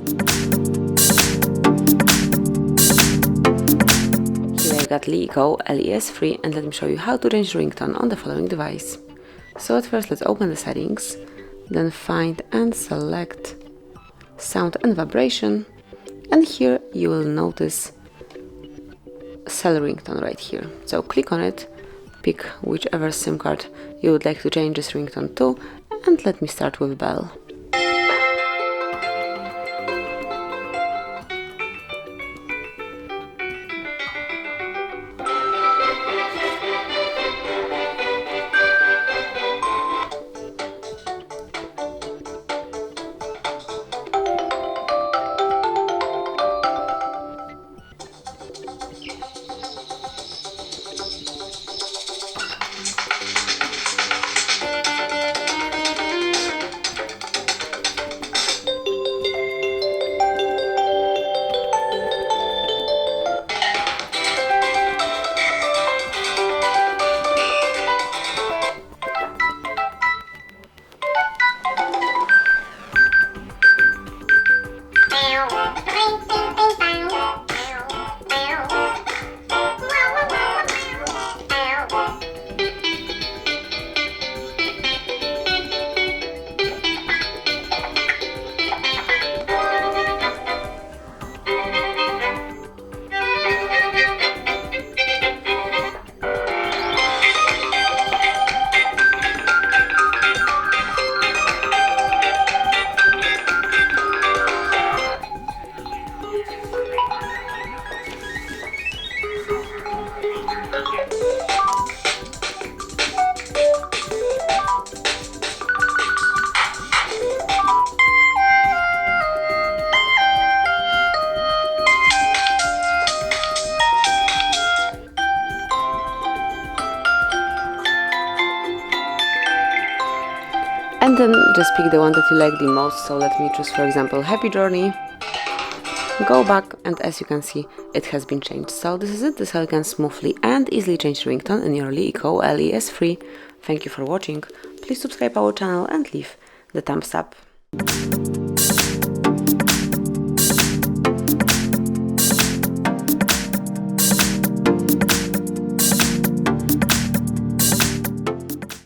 Here I've got LeEco Le S3 and let me show you how to change ringtone on the following device. So at first let's open the settings, then find and select sound and vibration, and here you will notice cell ringtone right here. So click on it, pick whichever SIM card you would like to change this ringtone to, and let me start with bell. And then just pick the one that you like the most, so let me choose for example Happy Journey. Go back and as you can see it has been changed. So this is it, this is how you can smoothly and easily change ringtone in your LeEco Le S3. Thank you for watching, please subscribe our channel and leave the thumbs up.